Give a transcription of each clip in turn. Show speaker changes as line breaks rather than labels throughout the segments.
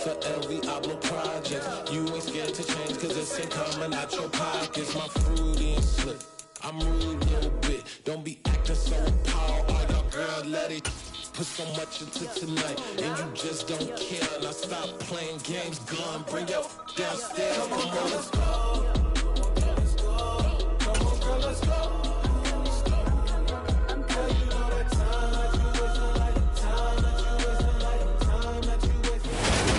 for every Ablo project. You ain't scared to change cause it's ain't coming out your pockets. My fruity and slick, I'm rude a little bit. Don't be acting so appalled. All y'all girl, let it put so much into tonight, and you just don't care. Now stop playing games, gun, bring your downstairs. Come on, girl, let's go. Come on, girl, let's go.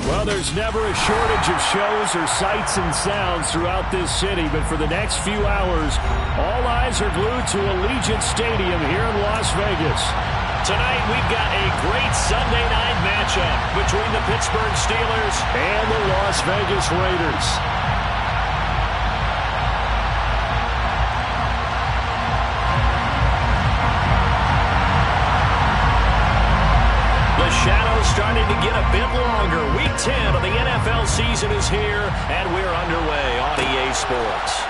Well, there's never a shortage of shows or sights and sounds throughout this city, but for the next few hours, all eyes are glued to Allegiant Stadium here in Las Vegas.
Tonight, we've got a great Sunday night matchup between the Pittsburgh Steelers
and the Las Vegas Raiders.
The shadow's starting to get a bit longer. Week 10 of the NFL season is here, and we're underway on EA Sports.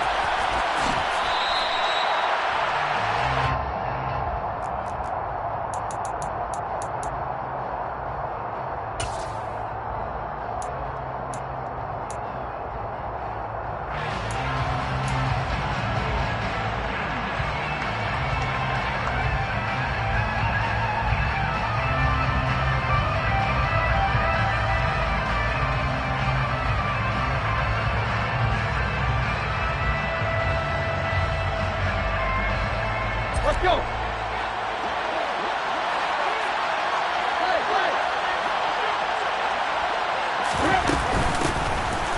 Let's go.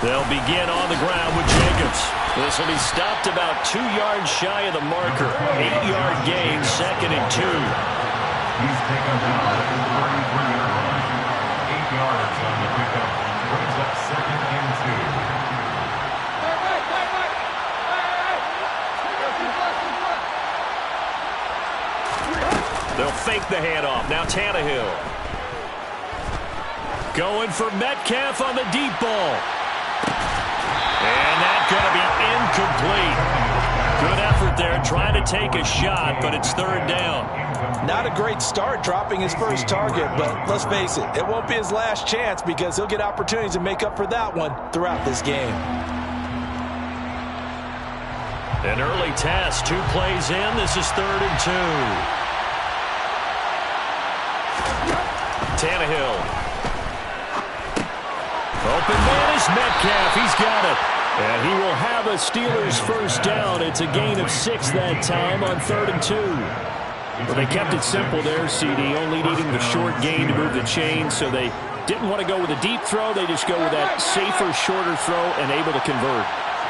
They'll begin on the ground with Jacobs. This will be stopped about 2 yards shy of the marker. 8-yard gain, 2nd and 2.
He's taken down at the 33-yard line. 8 yards on the pickup. Brings up 2nd and 2.
They'll fake the handoff. Now Tannehill. Going for Metcalf on the deep ball. And that's going to be incomplete. Good effort there trying to take a shot, but it's 3rd down.
Not a great start dropping his first target, but let's face it, it won't be his last chance because he'll get opportunities to make up for that one throughout this game.
An early test, 2 plays in. This is 3rd and 2. Tannehill. Open man is Metcalf. He's got it. And he will have a Steelers first down. It's a gain of 6 that time on 3rd and 2. Well, they kept it simple there, CD, only needing the short gain to move the chain, so they didn't want to go with a deep throw. They just go with that safer, shorter throw and able to convert.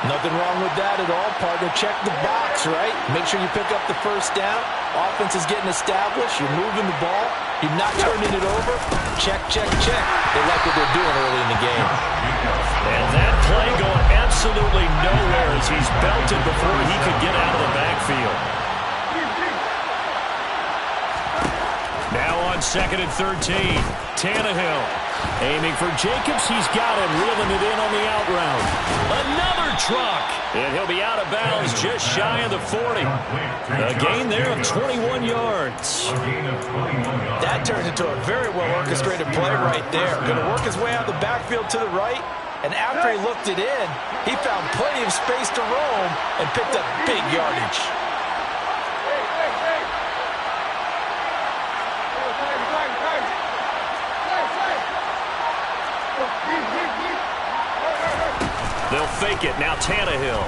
Nothing wrong with that at all, partner. Check the box, right? Make sure you pick up the first down. Offense is getting established. You're moving the ball. You're not turning it over. Check, check, check. They like what they're doing early in the game.
And that play going absolutely nowhere as he's belted before he could get out of the backfield. Now on 2nd and 13. Tannehill. Aiming for Jacobs. He's got him. Reeling it in on the out route. Another truck. And he'll be out of bounds just shy of the 40. A gain there of 21 yards.
That turned into a very well-orchestrated play right there. Going to work his way out of the backfield to the right. And after he looked it in, he found plenty of space to roam and picked up big yardage.
They'll fake it. Now Tannehill.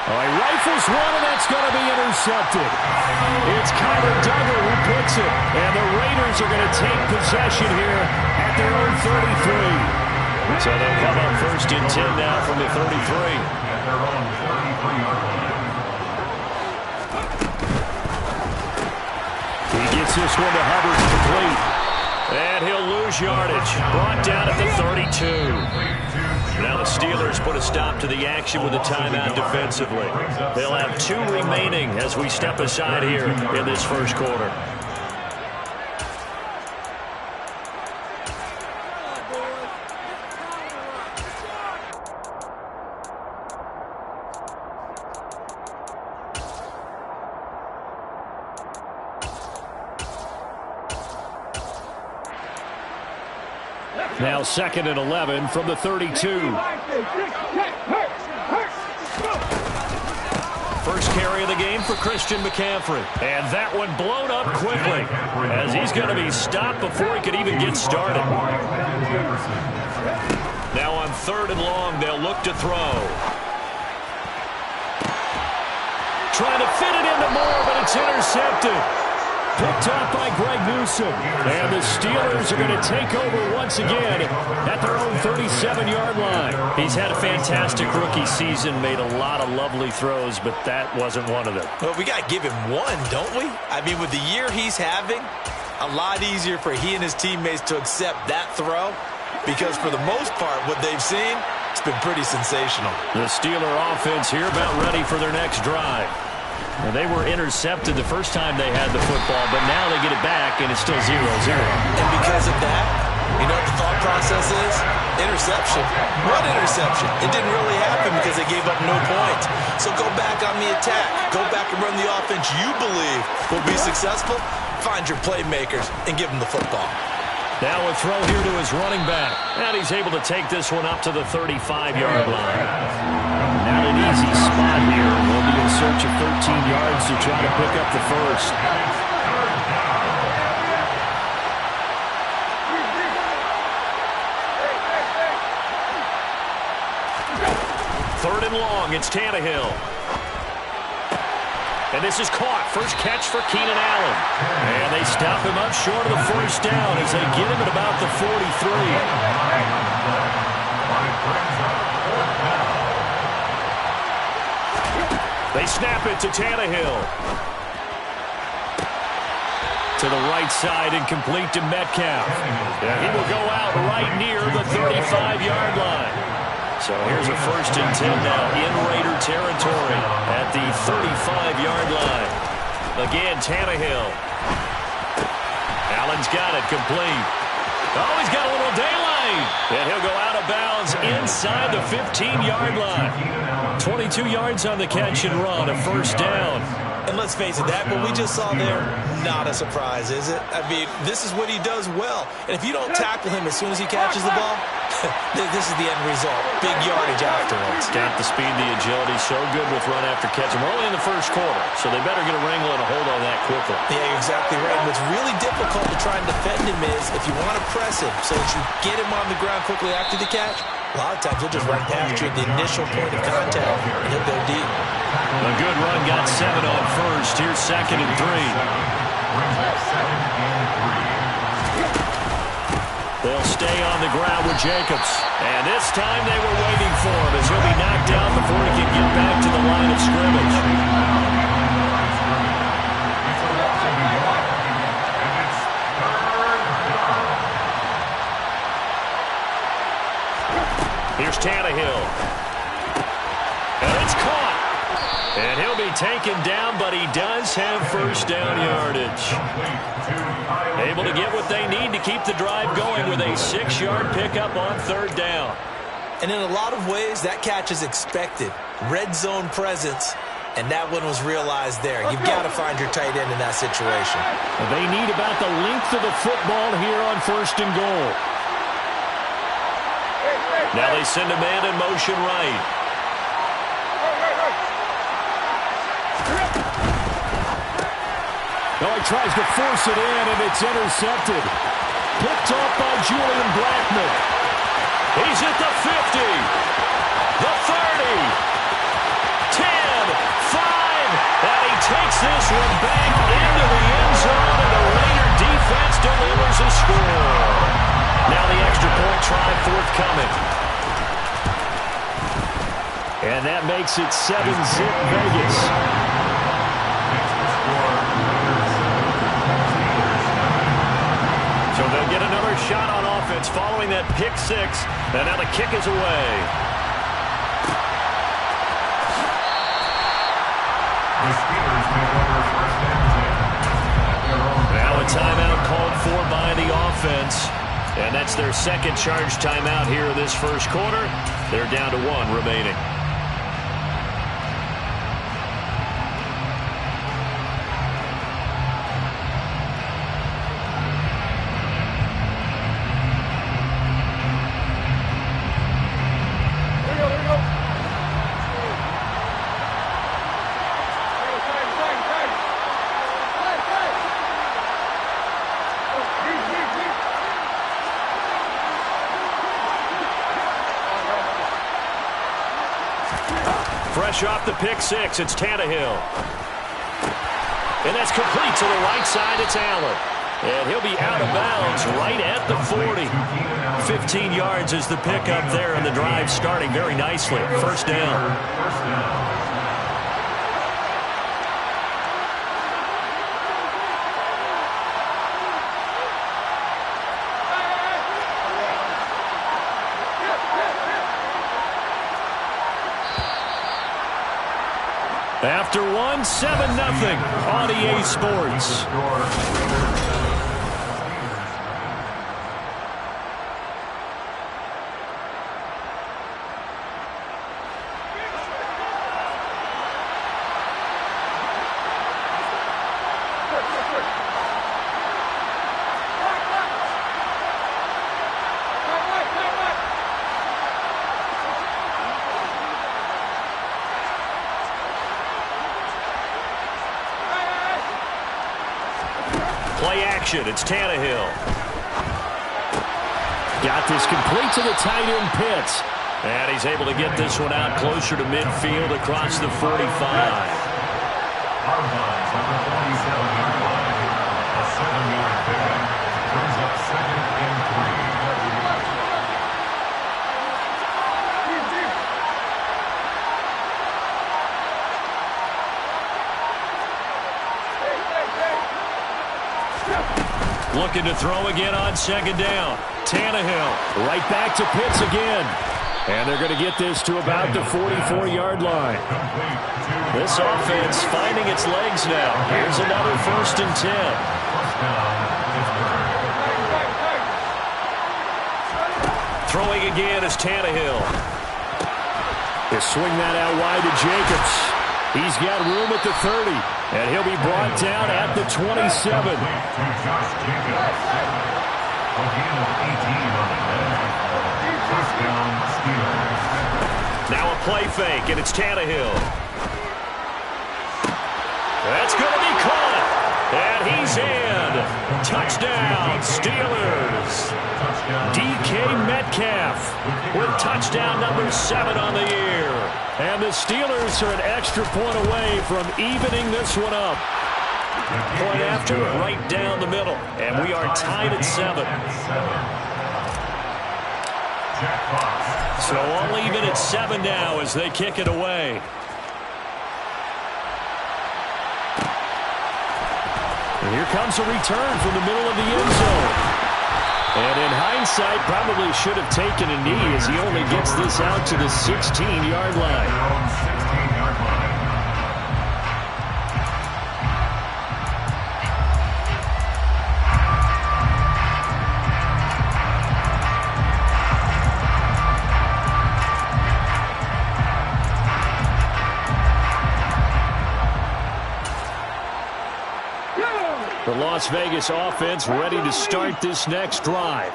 Oh, he rifles one, and that's going to be intercepted. It's Kyler Duggar who puts it. And the Raiders are going to take possession here at their own 33. So they'll come up 1st and 10 now from the 33.
At their own 33-yard line.
He gets this one to Hubbard complete. And he'll lose yardage. Brought down at the 32. Now the Steelers put a stop to the action with a timeout defensively. They'll have 2 remaining as we step aside here in this first quarter.
Now 2nd and 11 from the 32. First carry of the game for Christian McCaffrey. And that one blown up quickly as he's going to be stopped before he could even get started. Now on 3rd and long, they'll look to throw. Trying to fit it into Moore, but it's intercepted. Picked off by Greg Newsome. And the Steelers are going to take over once again at their own 37-yard line. He's had a fantastic rookie season, made a lot of lovely throws, but that wasn't one of them.
Well, we got to give him one, don't we? I mean, with the year he's having, a lot easier for he and his teammates to accept that throw because for the most part, what they've seen, it's been pretty sensational.
The Steeler offense here about ready for their next drive. Well, they were intercepted the first time they had the football, but now they get it back, and it's still 0-0.
And because of that, you know what the thought process is? Interception. What interception? It didn't really happen because they gave up no points. So go back on the attack. Go back and run the offense you believe will be successful. Find your playmakers and give them the football.
Now a throw here to his running back. And he's able to take this one up to the 35-yard line. Not an easy spot here. They'll be in search of 13 yards to try to pick up the first. Third and long, it's Tannehill. And this is caught. First catch for Keenan Allen. And they stop him up short of the first down as they get him at about the 43. They snap it to Tannehill. To the right side and complete to Metcalf. And he will go out right near the 35-yard line. So here's a 1st and 10 now in Raider territory at the 35-yard line. Again, Tannehill. Allen's got it complete. Oh, he's got a little daylight. And he'll go out of bounds inside the 15-yard line. 22 yards on the catch and run, a 1st down.
And let's face it, that what we just saw there, not a surprise, is it? I mean, this is what he does well. And if you don't tackle him as soon as he catches the ball, this is the end result. Big yardage afterwards.
Got the speed, the agility, so good with run after catch. And we're only in the 1st quarter, so they better get a wrangle and a hold on that quickly.
Yeah, you're exactly right. What's really difficult to try and defend him is if you want to press him so that you get him on the ground quickly after the catch, a lot of times he'll just run past you at the initial point of contact, and he'll go deep.
A good run, got 7 on first. Here's 2nd and 3. They'll stay on the ground with Jacobs. And this time they were waiting for him as he'll be knocked down before he can get back to the line of scrimmage. Here's Tannehill. And it's caught. And he'll be taken down, but he does have 1st down yardage. Able to get what they need to keep the drive going with a 6-yard pickup on 3rd down.
And in a lot of ways, that catch is expected. Red zone presence, and that one was realized there. You've got to find your tight end in that situation.
They need about the length of the football here on 1st and goal. Now they send a man in motion right. Oh, he tries to force it in, and it's intercepted. Picked off by Julian Blackmon. He's at the 50, the 30, 10, 5, and he takes this one back into the end zone, and the Raider defense delivers a score. Now the extra point try forthcoming. And that makes it 7-zip Vegas. So they'll get another shot on offense following that pick 6. And now the kick is away.
The Steelers take over 1st and 10.
Now a timeout called for by the offense. And that's their 2nd charge timeout here in this 1st quarter. They're down to 1 remaining.
Fresh off the pick six, it's Tannehill. And that's complete to the right side. It's Allen. And he'll be out of bounds right at the 40. 15 yards is the pickup there, and the drive starting very nicely. First down. After one, 7-0 on EA Sports. Play action, it's Tannehill. Got this complete to the tight end Pitts. And he's able to get this one out closer to midfield across the 45.
Hardlines on the 47-yard line. A 7-yard pickup. Brings up 2nd and 3.
Looking to throw again on 2nd down. Tannehill right back to Pitts again. And they're going to get this to about the 44-yard line. This offense finding its legs now. Here's another 1st and 10. Throwing again is Tannehill. They swing that out wide to Jacobs. He's got room at the 30, and he'll be brought down at the 27. Now a play fake, and it's Tannehill. That's going to be caught, and he's in. Touchdown, Steelers. DK Metcalf with touchdown number 7 on the year. And the Steelers are an extra point away from evening this one up. Point after, right down the middle. And we are tied at 7. So all even at 7 now as they kick it away. And here comes a return from the middle of the end zone. And in hindsight, probably should have taken a knee as he only gets this out to the 16-yard line. The Las Vegas offense ready to start this next drive.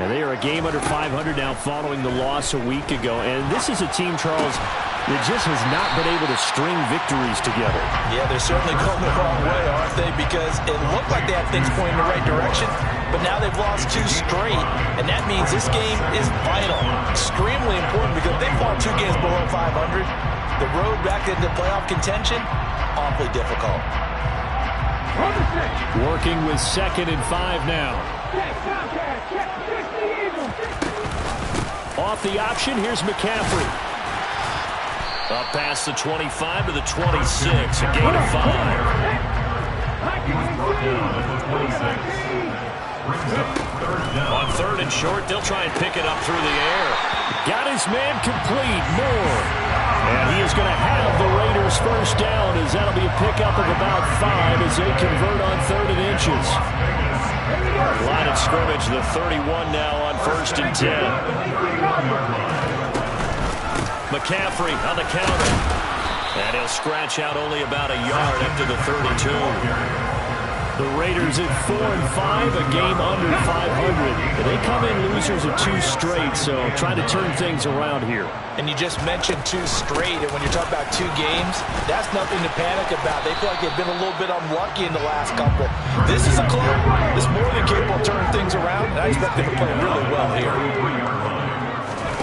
And they are a game under 500 now following the loss a week ago. And this is a team, Charles, that just has not been able to string victories together.
Yeah, they're certainly going the wrong way, aren't they? Because it looked like they had things pointing in the right direction, but now they've lost 2 straight. And that means this game is vital, extremely important, because if they fall 2 games below 500, the road back into playoff contention, awfully difficult.
Working with 2nd and 5 now. Off the option, here's McCaffrey. Up past the 25 to the 26, a gain of 5. On 3rd and short, they'll try and pick it up through the air. Got his man complete, Moore. And he is going to have the Raiders first down as that'll be a pickup of about 5 as they convert on 3rd and inches. Line of scrimmage, the 31 now on 1st and 10. McCaffrey on the counter. And he'll scratch out only about a yard up to the 32. The Raiders at 4 and 5, a game under 500. They come in losers of 2 straight, so trying to turn things around here.
And you just mentioned 2 straight, and when you're talking about 2 games, that's nothing to panic about. They feel like they've been a little bit unlucky in the last couple. This is a club that's more than capable of turning things around, and I expect them to play really well here.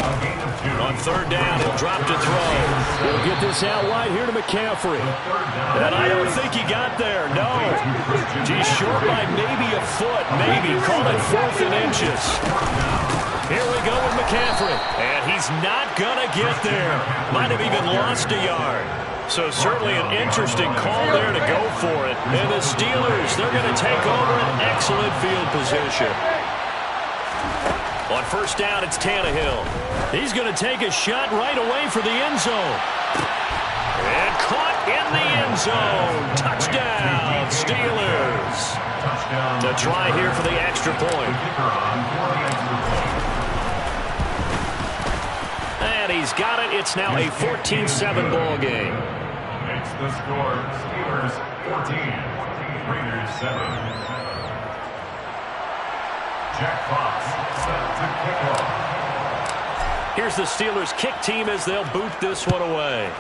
A gain of 2.
On third down, he'll drop to throw. He'll get this out wide here to McCaffrey. And I don't think he got there, no. He's short by maybe a foot, maybe. Call it 4th and inches. Here we go with McCaffrey. And he's not going to get there. Might have even lost a yard. So certainly an interesting call there to go for it. And the Steelers, they're going to take over an excellent field position. On first down, it's Tannehill. He's going to take a shot right away for the end zone. And caught in the end zone. Touchdown, Steelers.
Touchdown.
To try here for the extra point. And he's got it. It's now a 14-7 ball game.
Makes the score. Steelers 14, Raiders 7. Jack Fox set to kick off.
Here's the Steelers kick team as they'll boot this one away.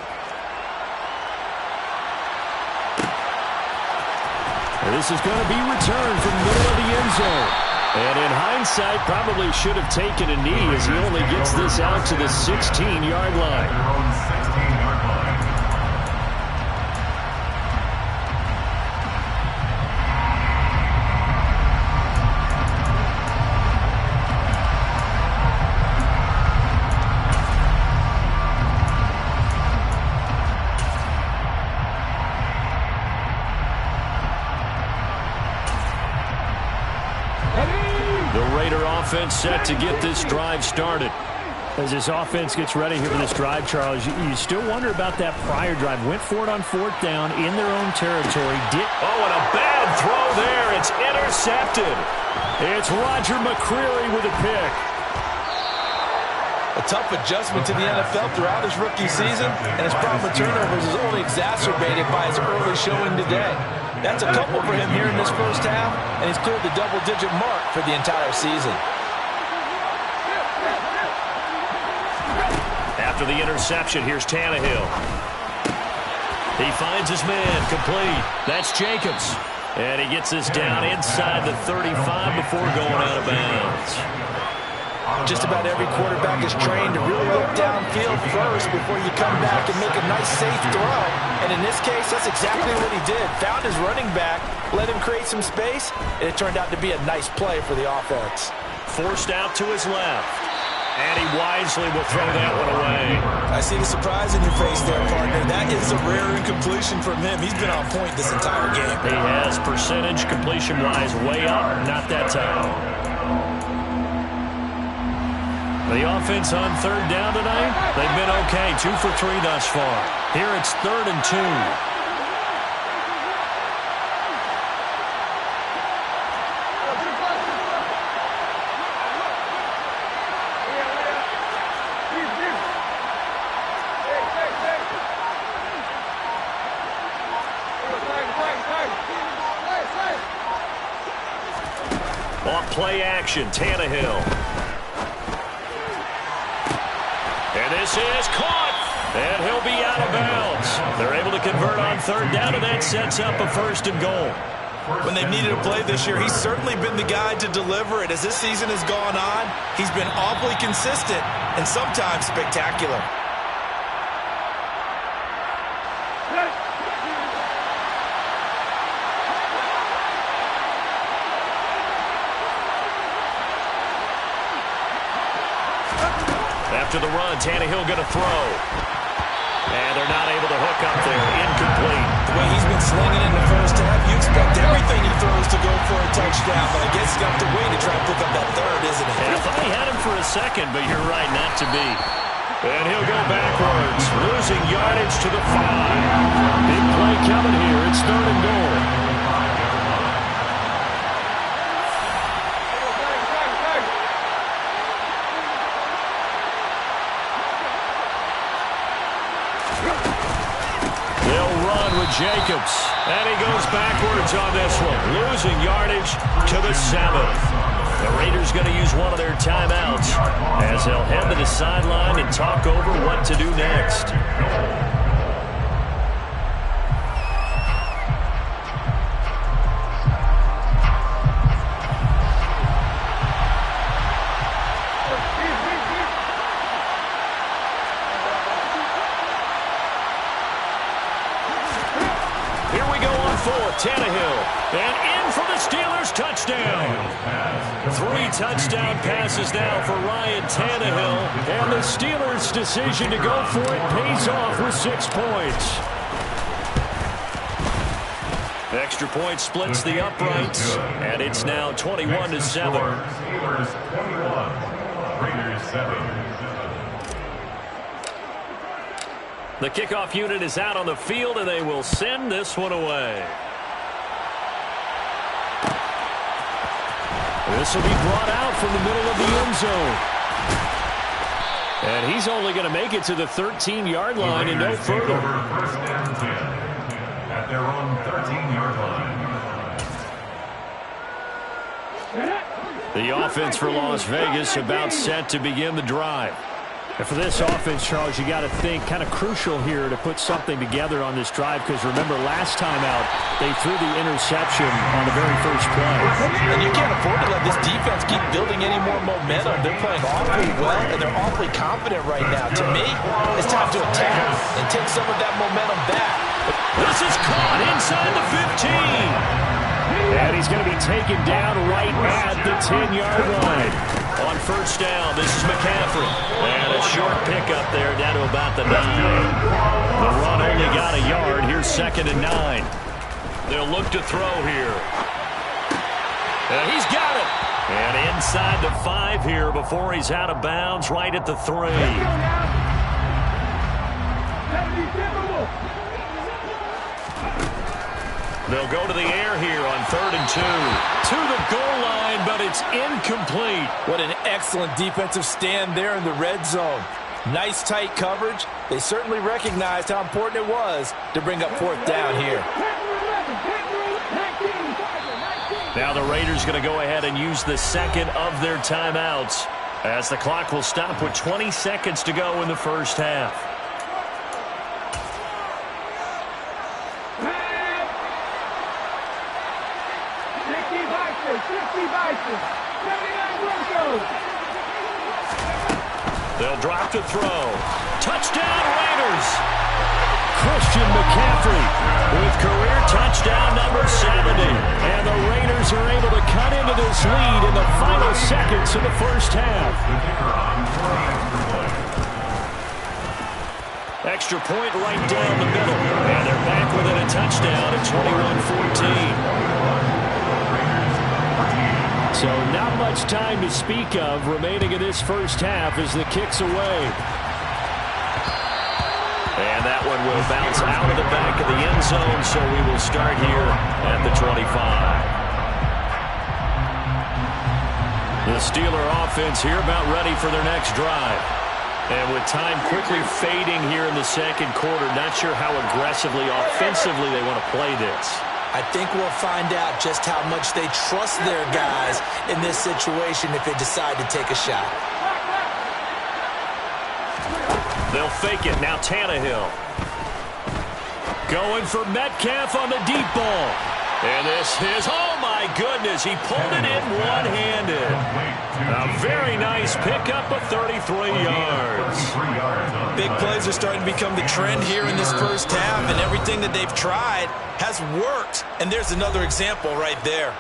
And this is going to be returned from the middle of the end zone. And in hindsight, probably should have taken a knee as he only gets this out to the 16-yard line.
Their own 16-yard line.
Offense set to get this drive started.
As this offense gets ready here for this drive, Charles, you still wonder about that prior drive. Went for it on 4th down in their own territory.
Oh, and a bad throw there. It's intercepted. It's Roger McCreary with a pick.
A tough adjustment to the NFL throughout his rookie season, and his problem with turnovers is only exacerbated by his early showing today. That's a couple for him here in this first half, and he's cleared the double-digit mark for the entire season.
After the interception, here's Tannehill. He finds his man, complete. That's Jacobs. And he gets this down inside the 35 before going out of bounds.
Just about every quarterback is trained to really look downfield first before you come back and make a nice, safe throw. And in this case, that's exactly what he did. Found his running back, let him create some space, and it turned out to be a nice play for the offense.
Forced out to his left. And he wisely will throw that one away.
I see the surprise in your face there, partner. That is a rare incompletion from him. He's been on point this entire game.
He has percentage completion-wise way up. Not that time. The offense on third down tonight, they've been okay. 2 for 3 thus far. Here it's 3rd and 2. On play action, Tannehill. And this is caught. And he'll be out of bounds. They're able to convert on third down, and that sets up a 1st and goal.
When they've needed a play this year, he's certainly been the guy to deliver it. As this season has gone on, he's been awfully consistent and sometimes spectacular.
After the run, Tannehill going to throw. And they're not able to hook up there. Incomplete.
The way he's been slinging in the first half, you expect everything he throws to go for a touchdown, but I guess he's got to wait to try and pick up that 3rd, isn't it?
And I thought he had him for a second, but you're right, not to be. And he'll go backwards, losing yardage to the 5. Big play coming here. It's 3rd and goal. Jacobs, and he goes backwards on this one, losing yardage to the 7th. The Raiders going to use one of their timeouts as they'll head to the sideline and talk over what to do next. Tannehill. And in for the Steelers touchdown. 3 touchdown passes now for Ryan Tannehill. And the Steelers' decision to go for it pays off with 6 points. Extra point splits the uprights, and it's now 21-7.
Steelers 21, Raiders 7.
The kickoff unit is out on the field, and they will send this one away. This will be brought out from the middle of the end zone. And he's only going to make it to the 13-yard line and no further.
First and 10 at their own 13-yard line.
The offense for Las Vegas about set to begin the drive.
And for this offense, Charles, you got to think kind of crucial here to put something together on this drive, because remember last time out they threw the interception on the very first play.
And you can't afford to let this defense keep building any more momentum. They're playing awfully well, and they're awfully confident right now. To me, it's time to attack and take some of that momentum back.
This is caught inside the 15.
And he's going to be taken down right at the 10-yard line.
On first down, this is McCaffrey. And a short pickup there down to about the 9. The run only got a yard. Here's 2nd and 9. They'll look to throw here. And he's got it. And inside the 5 here before he's out of bounds right at the 3. They'll go to the air here on 3rd and 2. To the goal line, but it's incomplete.
What an excellent defensive stand there in the red zone. Nice tight coverage. They certainly recognized how important it was to bring up 4th down here.
Now the Raiders going to go ahead and use the 2nd of their timeouts, as the clock will stop with 20 seconds to go in the first half. They'll drop to throw. Touchdown, Raiders!
Christian McCaffrey
With career touchdown number 70.
And the Raiders are able to cut into this lead in the final seconds of the first half.
Extra point right down the middle. And they're back within a touchdown at 21-14.
So not much time to speak of remaining in this first half as the kick's away.
And that one will bounce out of the back of the end zone, so we will start here at the 25. The Steeler offense here about ready for their next drive. And with time quickly fading here in the second quarter, not sure how aggressively, offensively they want to play this.
I think we'll find out just how much they trust their guys in this situation if they decide to take a shot.
They'll fake it. Now Tannehill. Going for Metcalf on the deep ball. And this is, oh my goodness, he pulled it in one-handed. A very nice pickup of 33 yards.
Big plays are starting to become the trend here in this first half, and everything that they've tried has worked. And there's another example right there.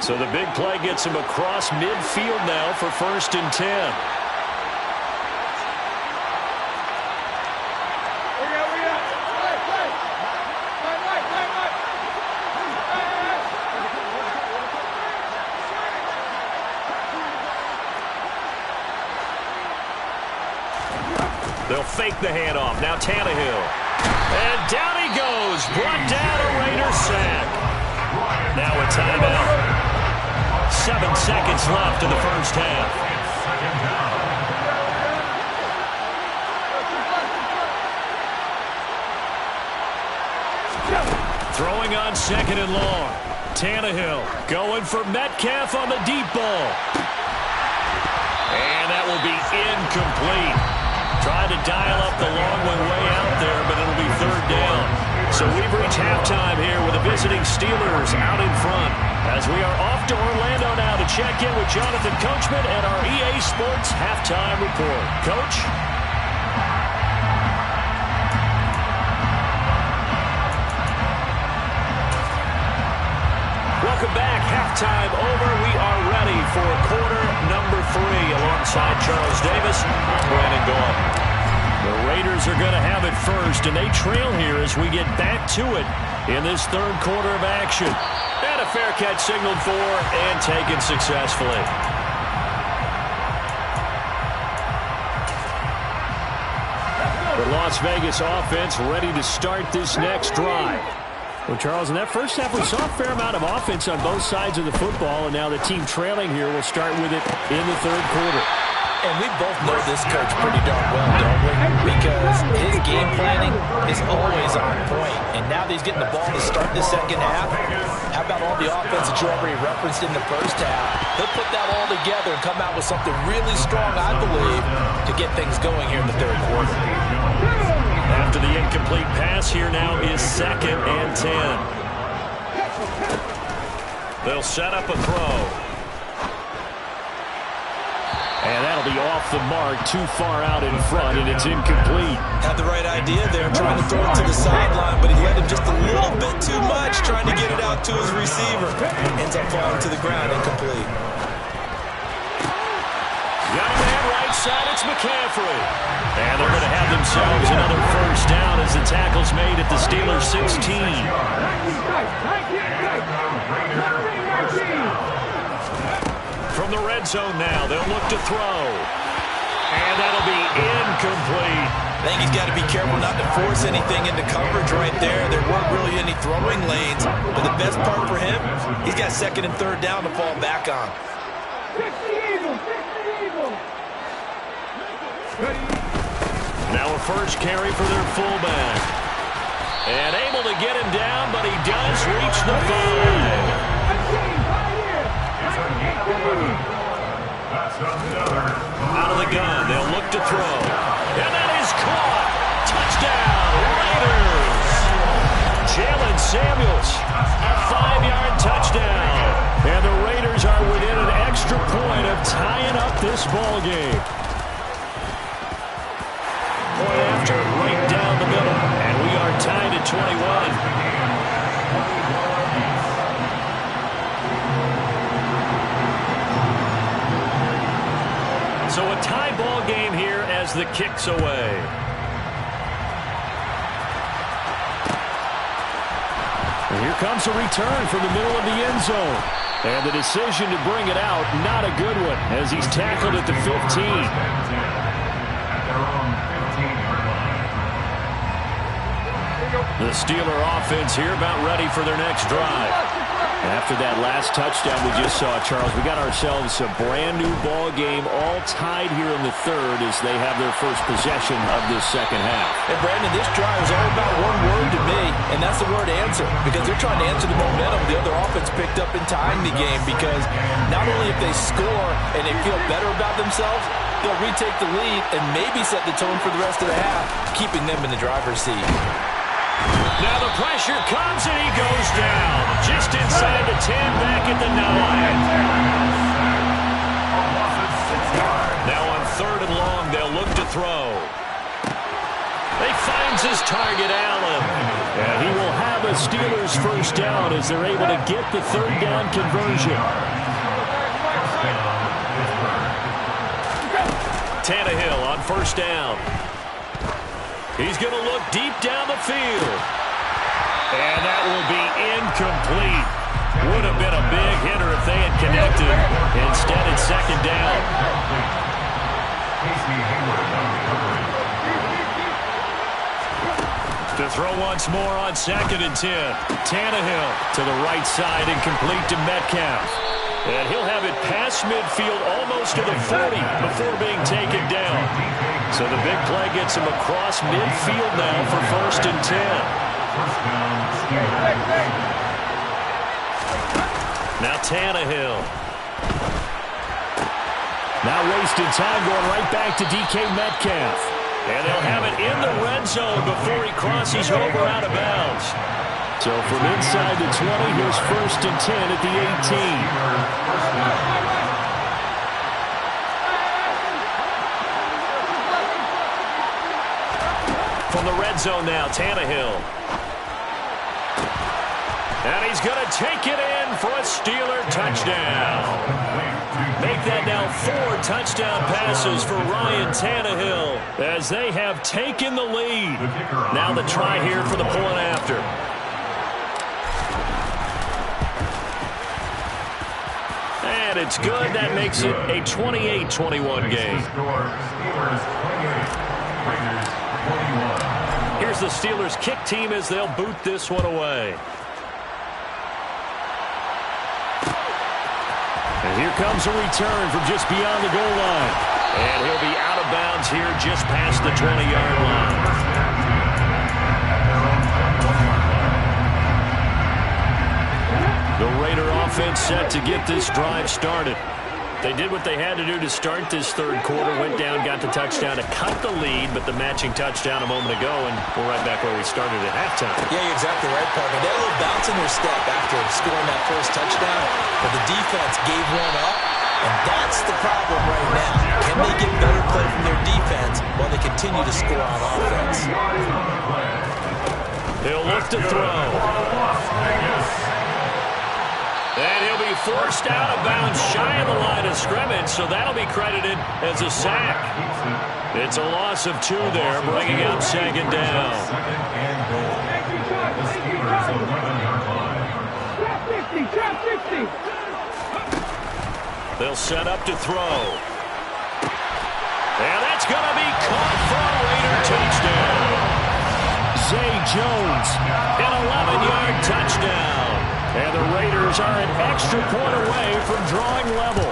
So the big play gets him across midfield now for 1st and 10. They'll fake the handoff. Now Tannehill. And down he goes. Brought down a Raiders sack. Now a timeout. 7 seconds left in the first half. Throwing on 2nd and long. Tannehill going for Metcalf on the deep ball. And that will be incomplete. Tried to dial up the long one way out there, but it'll be 3rd down. So So we've reached halftime here with the visiting Steelers out in front. As we are off to Orlando now to check in with Jonathan Coachman and our EA Sports Halftime Report. Coach? Welcome back. Halftime over. We are ready for quarter number 3 alongside Charles Davis. I'm Brandon Gaudin. The Raiders are going to have it first, and they trail here as we get back to it in this third quarter of action. And a fair catch signaled for and taken successfully. The Las Vegas offense ready to start this next drive. Well, Charles, in that first half, we saw a fair amount of offense on both sides of the football, and now the team trailing here will start with it in the third quarter.
And we both know this coach pretty darn well, don't we? Because his game planning is always on point. And now that he's getting the ball to start the second half, how about all the offense that you already referenced in the first half? He'll put that all together and come out with something really strong, I believe, to get things going here in the third quarter.
After the incomplete pass, here now is 2nd and 10. They'll set up a throw. And that'll be off the mark, too far out in front, and it's incomplete.
Had the right idea there, trying to throw it to the sideline, but he led him just a little bit too much, trying to get it out to his receiver. Ends up falling to the ground, incomplete.
Got a man right side, it's McCaffrey. And they're going to have themselves another first down as the tackle's made at the Steelers' 16. From the red zone now, they'll look to throw. And that'll be incomplete.
I think he's got to be careful not to force anything into coverage right there. There weren't really any throwing lanes. But the best part for him, he's got 2nd and 3rd down to fall back on.
Now a first carry for their fullback. And able to get him down, but he does reach the 5. Out of the gun, they'll look to throw. And that is caught. Touchdown, Raiders. Jalen Samuels, a 5-yard touchdown. And the Raiders are within an extra point of tying up this ball game. Point after, right down the middle. And we are tied at 21. So a tie ball game here as the kick's away. And here comes a return from the middle of the end zone. And the decision to bring it out, not a good one, as he's tackled at the 15. The Steeler offense here about ready for their next drive. After that last touchdown we just saw, Charles, we got ourselves a brand-new ball game, all tied here in the third as they have their first possession of this second half.
And, Brandon, this drive is all about one word to me, and that's the word answer, because they're trying to answer the momentum the other offense picked up in tying the game, because not only if they score and they feel better about themselves, they'll retake the lead and maybe set the tone for the rest of the half, keeping them in the driver's seat.
Now the pressure comes and he goes down. Just inside the 10, back at the 9. Now on 3rd and long, they'll look to throw. They finds his target, Allen. And he will have a Steelers first down as they're able to get the 3rd down conversion. Tannehill on first down. He's going to look deep down the field. And that will be incomplete. Would have been a big hitter if they had connected. Instead, it's 2nd down. To throw once more on 2nd and 10. Tannehill to the right side and complete to Metcalf. And he'll have it past midfield almost to the 40 before being taken down. So the big play gets him across midfield now for 1st and 10. Now Tannehill. Now wasted time going right back to DK Metcalf. And they'll have it in the red end zone before he crosses over out of bounds. So from inside the 20, here's 1st and 10 at the 18. From the red zone now, Tannehill. And he's going to take it in for a Steeler touchdown. Make that now 4 touchdown passes for Ryan Tannehill as they have taken the lead. Now the try here for the point after. And it's good. That makes it a 28-21 game. Here's the Steelers kick team as they'll boot this one away. And here comes a return from just beyond the goal line. And he'll be out of bounds here just past the 20-yard line. The Raider offense set to get this drive started. They did what they had to do to start this third quarter, went down, got the touchdown to cut the lead, but the matching touchdown a moment ago, and we're right back where we started at halftime.
Yeah, you're exactly right, partner. They had a little bounce in their step after scoring that first touchdown, but the defense gave one up, and that's the problem right now. Can they get better play from their defense while they continue to score on offense?
He'll look to throw. And he'll be forced out of bounds shy of the line of scrimmage, so that'll be credited as a sack. It's a loss of 2 there, bringing up 2nd down. They'll set up to throw. And that's going to be caught for a Raider touchdown. Zay Jones, an 11-yard touchdown. And the Raiders are an extra point away from drawing level.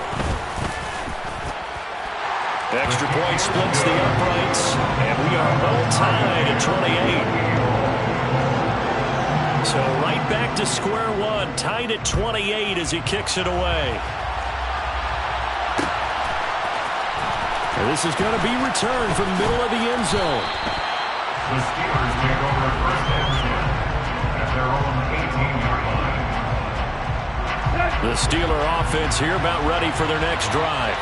Extra point splits the uprights, and we are all tied at 28. So right back to square one, tied at 28 as he kicks it away. And this is going to be returned from the middle of the end zone.
The Steelers take over 1st and 10 at their own 18-yard line.
The Steeler offense here about ready for their next drive.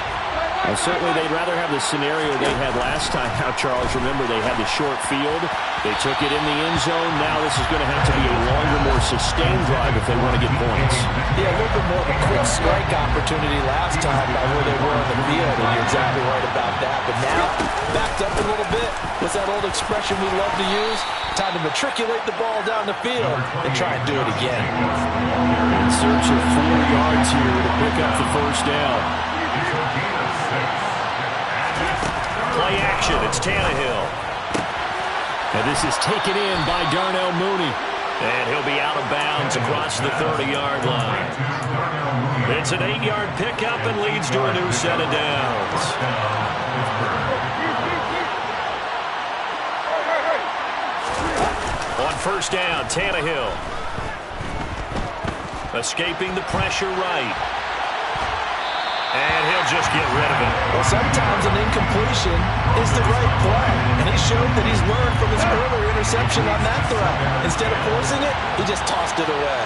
Well, certainly they'd rather have the scenario they had last time. Now, Charles, remember they had the short field. They took it in the end zone. Now this is going to have to be a longer, more sustained drive if they want to get points.
Yeah, a little bit more of a quick strike opportunity last time by where they were on the field, and you're exactly right about that. But now, backed up a little bit. What's that old expression we love to use? Time to matriculate the ball down the field and try and do it again.
In search of 4 yards here to pick up the 1st down. Play action, it's Tannehill. And this is taken in by Darnell Mooney. And he'll be out of bounds across the 30-yard line. It's an 8-yard pickup and leads to a new set of downs. On 1st down, Tannehill. Escaping the pressure right. And he'll just get rid of it.
Well, sometimes an incompletion is the right play. And he showed that he's learned from his earlier interception on that throw. Instead of forcing it, he just tossed it away.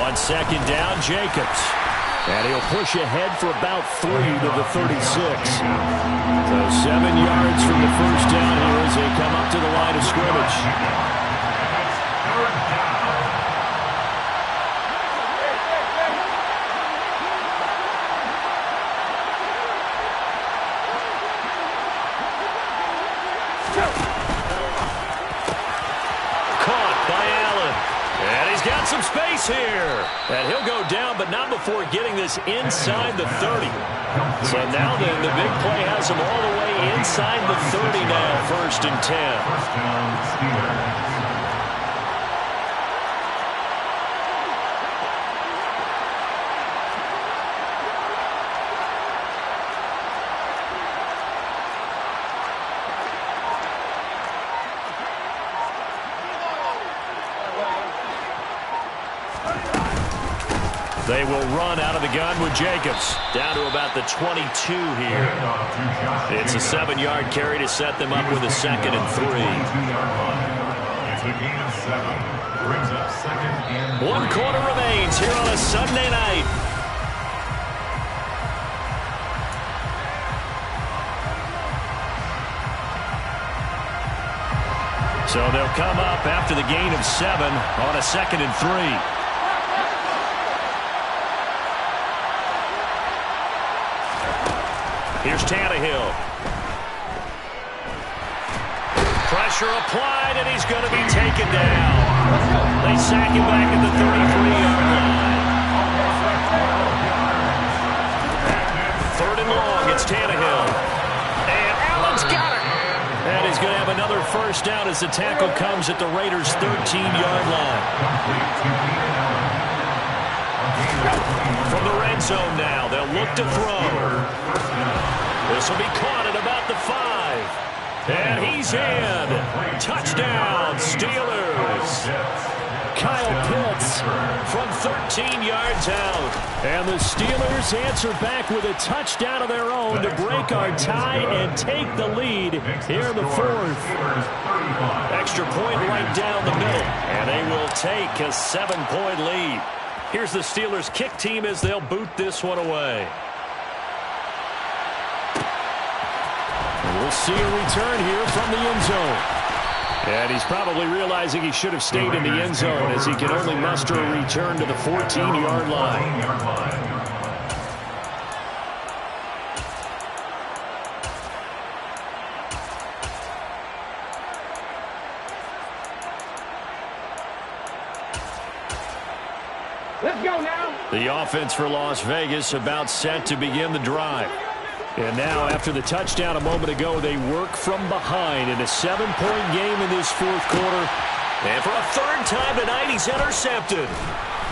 On 2nd down, Jacobs. And he'll push ahead for about 3 to the 36. So 7 yards from the 1st down here as they come up to the line of scrimmage. Caught by Allen. And he's got some space here. And he'll go down, but not before getting this inside the 30. So now then, the big play has him all the way inside the 30 now, 1st and 10.
1st down, Steelers.
They will run out of the gun with Jacobs. Down to about the 22 here. It's a 7-yard carry to set them up with a 2nd and 3.
It's a gain of 7. Brings up 2nd and 3.
1 quarter remains here on a Sunday night. So they'll come up after the gain of 7 on a 2nd and 3. Here's Tannehill. Pressure applied, and he's going to be taken down. They sack him back at the 33-yard line. 3rd and long, it's Tannehill. And Allen's got it. And he's going to have another first down as the tackle comes at the Raiders' 13-yard line. From the red zone now, they'll look to throw. This will be caught at about the 5. And he's in. Touchdown, Steelers. Kyle Pitts from 13 yards out. And the Steelers answer back with a touchdown of their own to break our tie and take the lead here in the 4th. Extra point right down the middle. And they will take a 7-point lead. Here's the Steelers kick team as they'll boot this one away. We'll see a return here from the end zone. And he's probably realizing he should have stayed in the end zone as he can only muster a return to the 14-yard line.
Let's go now.
The offense for Las Vegas about set to begin the drive. And now, after the touchdown a moment ago, they work from behind in a 7-point game in this 4th quarter. And for a 3rd time tonight, he's intercepted.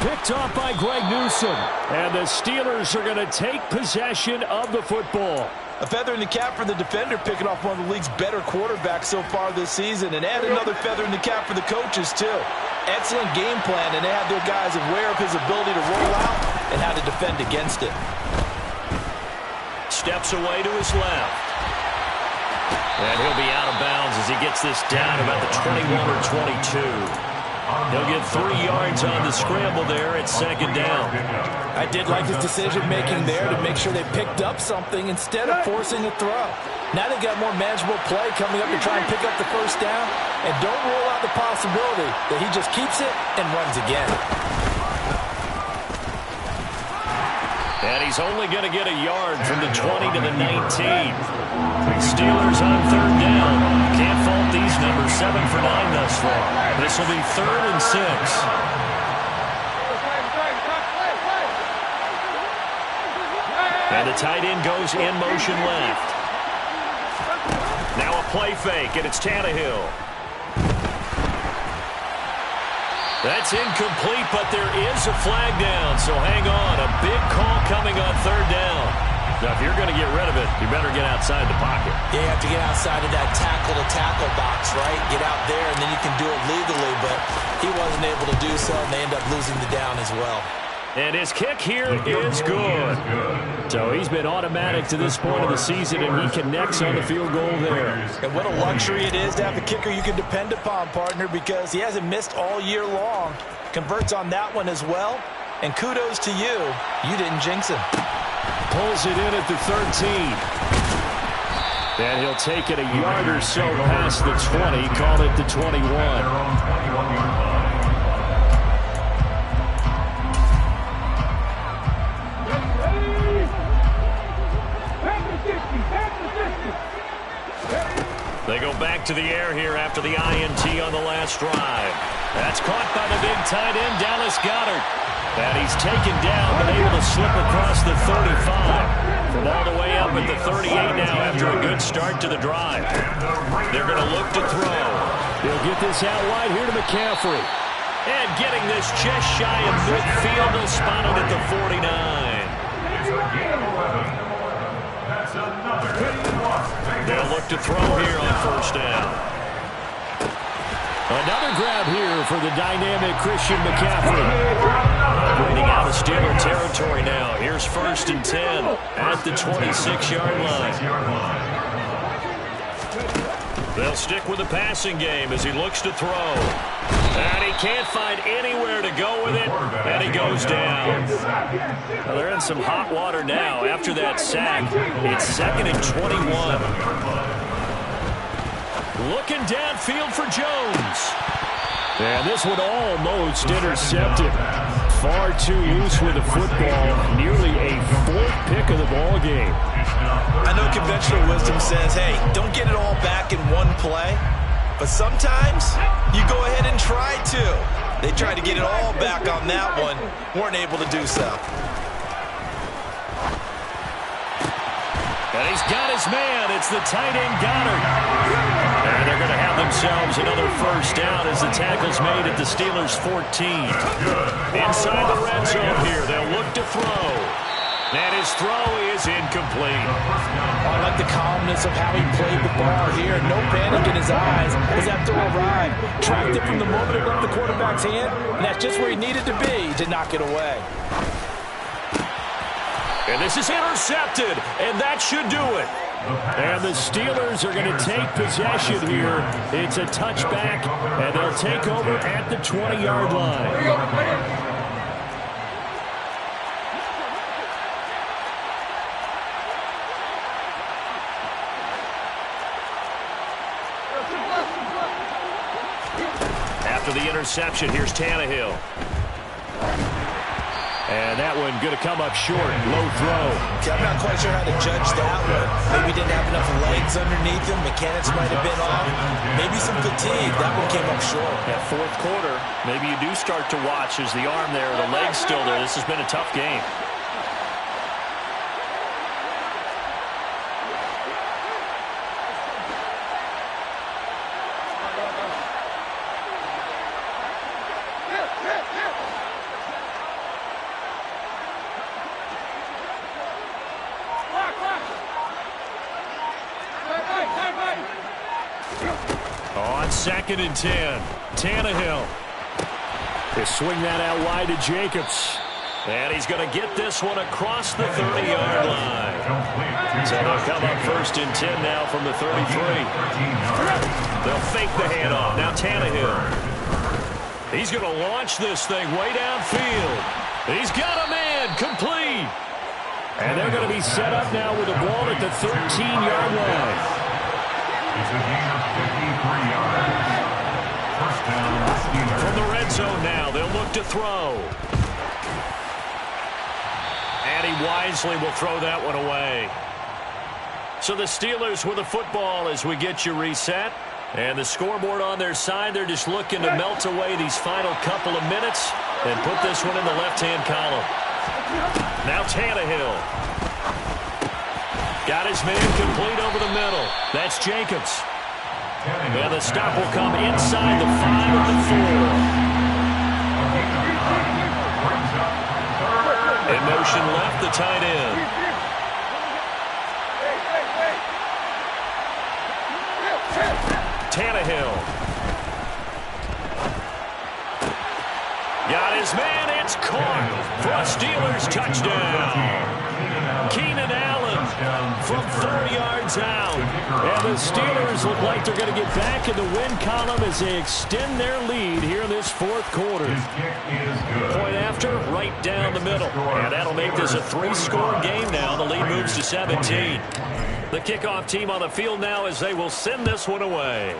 Picked off by Greg Newsome. And the Steelers are going to take possession of the football.
A feather in the cap for the defender, picking off one of the league's better quarterbacks so far this season. And add another feather in the cap for the coaches, too. Excellent game plan, and they have their guys aware of his ability to roll out and how to defend against it.
Steps away to his left. And he'll be out of bounds as he gets this down about the 21 or 22. He'll get 3 yards on the scramble there at 2nd down.
I did like his decision-making there to make sure they picked up something instead of forcing a throw. Now they've got more manageable play coming up to try and pick up the first down. And don't rule out the possibility that he just keeps it and runs again.
And he's only going to get a yard from the 20 to the 19. Steelers on 3rd down. Can't fault these numbers. 7 for 9 thus far. This will be 3rd and 6. And the tight end goes in motion left. Now a play fake, and it's Tannehill. That's incomplete, but there is a flag down, so hang on. A big call coming on 3rd down. Now, if you're going to get rid of it, you better get outside the pocket.
Yeah, you have to get outside of that tackle-to-tackle box, right? Get out there, and then you can do it legally, but he wasn't able to do so, and they end up losing the down as well.
And his kick here is good. So he's been automatic to this point of the season, and he connects on the field goal there.
And what a luxury it is to have a kicker you can depend upon, partner, because he hasn't missed all year long. Converts on that one as well. And kudos to you. You didn't jinx him.
Pulls it in at the 13. And he'll take it a yard or so past the 20. Call it the 21. They go back to the air here after the INT on the last drive. That's caught by the big tight end, Dallas Goedert. And he's taken down, but able to slip across the 35. From all the way up at the 38 now after a good start to the drive. They're going to look to throw. They'll get this out wide here to McCaffrey. And getting this just shy of midfield, they'll spot it at the 49. They'll look to throw here on 1st down. Another grab here for the dynamic Christian McCaffrey. Operating out of Steeler territory now. Here's 1st and 10 at the 26-yard line. They'll stick with the passing game as he looks to throw. And he can't find anywhere to go with it, and he goes down. Well, they're in some hot water now after that sack. It's 2nd and 21. Looking downfield for Jones. And this one almost intercepted. Far too loose with the football. Nearly a 4th pick of the ball game.
I know conventional wisdom says, hey, don't get it all back in one play. But sometimes you go ahead and try to. They tried to get it all back on that one. Weren't able to do so.
And he's got his man. It's the tight end Goddard. And they're going to have themselves another 1st down as the tackle's made at the Steelers' 14. Inside the red zone here. They'll look to throw. And his throw is incomplete.
I like the calmness of how he played the ball here. No panic in his eyes as that throw arrived. Tracked it from the moment it left the quarterback's hand, and that's just where he needed to be to knock it away.
And this is intercepted, and that should do it. And the Steelers are going to take possession here. It's a touchback, and they'll take over at the 20-yard line. After the interception, here's Tannehill. And that one going to come up short. Low throw.
I'm not quite sure how to judge that one. Maybe didn't have enough legs underneath him. Mechanics might have been off. Maybe some fatigue. That one came up short.
That 4th quarter, maybe you do start to watch as the arm there, the leg's still there. This has been a tough game. On 2nd and 10, Tannehill. They swing that out wide to Jacobs. And he's going to get this one across the 30-yard line. So they'll come up 1st and 10 now from the 33. They'll fake the handoff. Now Tannehill. He's going to launch this thing way downfield. He's got a man, complete. And they're going to be set up now with the ball at the 13-yard line.
It's a gain of 53 yards. 1st down, Steelers.
From the red zone now, they'll look to throw. And he wisely will throw that one away. So the Steelers with the football as we get you reset. And the scoreboard on their side, they're just looking to melt away these final couple of minutes and put this one in the left-hand column. Now Tannehill. Got his man complete over the middle. That's Jacobs. And the stop will come inside the 5 of the 4. In motion left, the tight end. Tannehill. Got his man. It's caught for a Steelers touchdown. Keenan Allen from 4 yards out. And the Steelers look like they're going to get back in the win column as they extend their lead here in this 4th quarter. Point after, right down the middle. And that'll make this a 3-score game now. The lead moves to 17. The kickoff team on the field now as they will send this one away.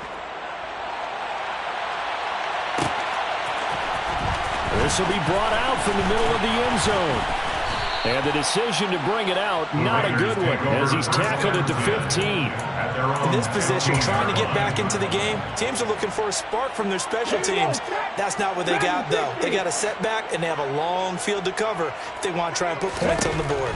This will be brought out from the middle of the end zone. And the decision to bring it out, not a good one, as he's tackled at the 15.
In this position, trying to get back into the game, teams are looking for a spark from their special teams. That's not what they got, though. They got a setback, and they have a long field to cover if they want to try and put points on the board.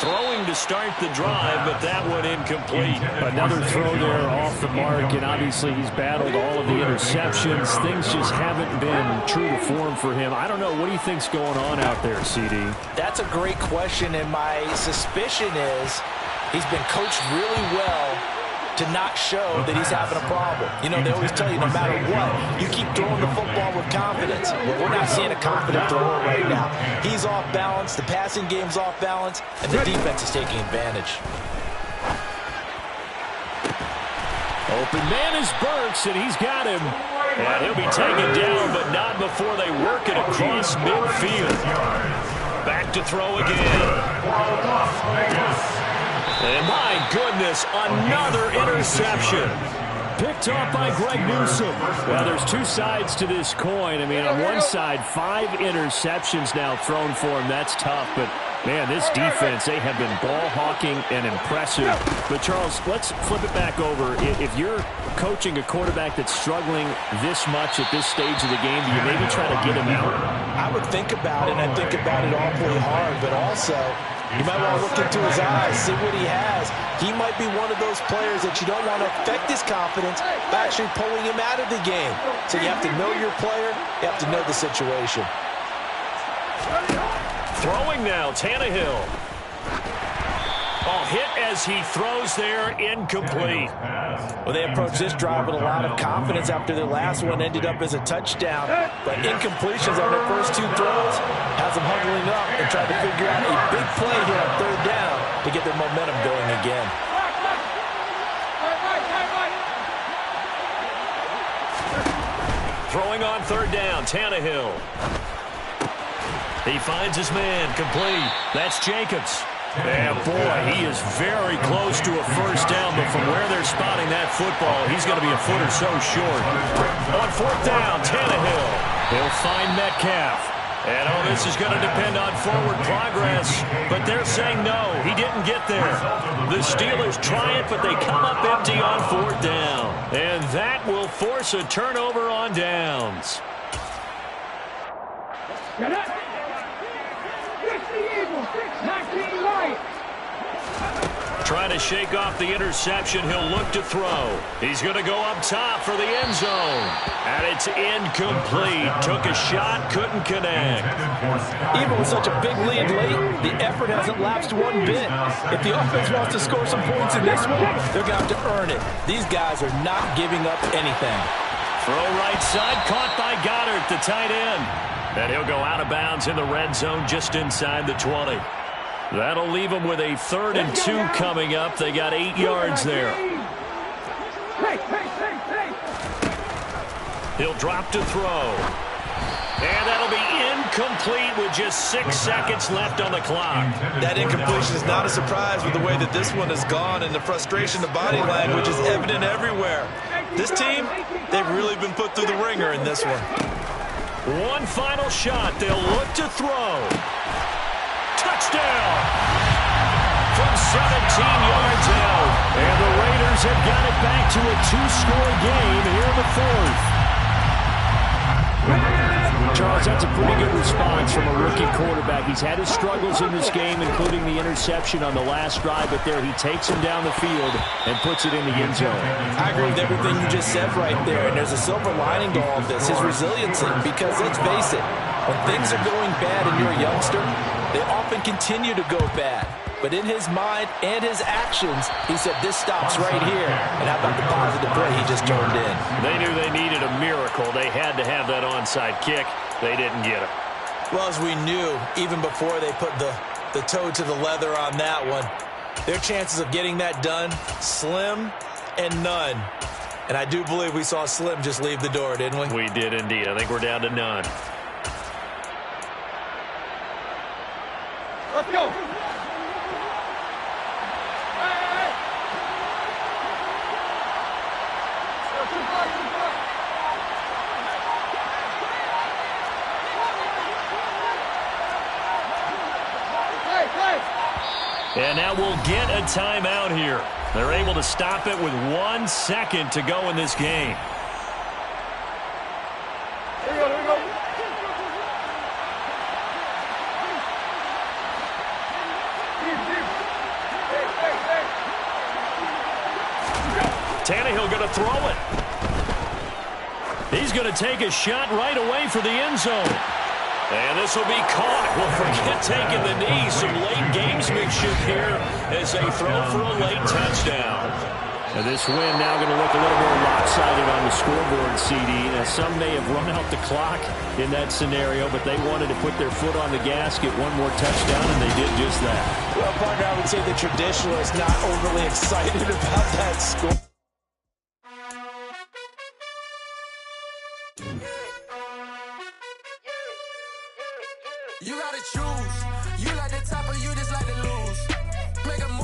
Throwing to start the drive, but that one incomplete. Another throw there off the mark, and obviously he's battled all of the interceptions. Things just haven't been true to form for him. I don't know. What do you think's going on out there, CD?
That's a great question, and my suspicion is he's been coached really well
to not show that he's having a problem. You know, they always tell you no matter what, you keep throwing the football with confidence. Well, we're not seeing a confident thrower right now. He's off balance, the passing game's off balance, and the defense is taking advantage.
Open man is Burks, and he's got him. And he'll be taken down, but not before they work it across midfield. Back to throw again. And my goodness, another interception. Picked off by Greg Newsome. Well, there's two sides to this coin. I mean, on one side, 5 interceptions now thrown for him. That's tough, but man, this defense, they have been ball hawking and impressive. But, Charles, let's flip it back over. If you're coaching a quarterback that's struggling this much at this stage of the game, do you maybe try to get him out?
I would think about it, and I think about it awfully hard, but also you might want to look into his eyes, see what he has. He might be one of those players that you don't want to affect his confidence by actually pulling him out of the game. So you have to know your player, you have to know the situation.
Throwing now, Tannehill. Oh, hit as he throws there, incomplete.
Well, they approached this drive with a lot of confidence after their last one ended up as a touchdown. But incompletions on their first 2 throws has them huddling up and trying to figure out a big play here on 3rd down to get their momentum going again.
Throwing on 3rd down, Tannehill. He finds his man, complete. That's Jacobs. And boy, he is very close to a first down, but from where they're spotting that football, he's going to be a foot or so short. On 4th down, Tannehill. He'll find Metcalf. And oh, this is going to depend on forward progress, but they're saying no, he didn't get there. The Steelers try it, but they come up empty on 4th down. And that will force a turnover on downs. Trying to shake off the interception. He'll look to throw. He's going to go up top for the end zone. And it's incomplete. Took a shot, couldn't connect.
Even with such a big lead late, the effort hasn't lapsed one bit. If the offense wants to score some points in this one, they're going to have to earn it. These guys are not giving up anything.
Throw right side, caught by Goddard, the tight end. And he'll go out of bounds in the red zone just inside the 20. That'll leave them with a 3rd and 2 coming up. They got 8 yards there. He'll drop to throw. And that'll be incomplete with just 6 seconds left on the clock.
That incompletion is not a surprise with the way that this one has gone, and the frustration, the body language is evident everywhere. This team, they've really been put through the ringer in this one.
One final shot. They'll look to throw. Touchdown! From 17 yards out. And the Raiders have got it back to a 2-score game here in the 4th. Charles, that's a pretty good response from a rookie quarterback. He's had his struggles in this game, including the interception on the last drive, but there he takes him down the field and puts it in the end zone.
I agree with everything you just said right there, and there's a silver lining to all of this, his resiliency, because let's face it, when things are going bad and you're a youngster, they often continue to go bad. But in his mind and his actions, he said, this stops right here. And how about the positive play he just turned in?
They knew they needed a miracle. They had to have that onside kick. They didn't get it.
Well, as we knew, even before they put the toe to the leather on that one, their chances of getting that done, slim and none. And I do believe we saw Slim just leave the door, didn't we?
We did indeed. I think we're down to none.
Let's go.
And now we'll get a timeout here. They're able to stop it with 1 second to go in this game.
Here we go, here we go.
Tannehill going to throw it. He's going to take a shot right away for the end zone. And this will be caught. Well, forget taking the knee. Some late gamesmanship here as they throw for a late touchdown. And this win now going to look a little more lopsided on the scoreboard, CD. Some may have run out the clock in that scenario, but they wanted to put their foot on the gas, get one more touchdown, and they did just that.
Well, partner, I would say the traditionalists not overly excited about that score.
You gotta choose. You like the top or you just like to lose. Make a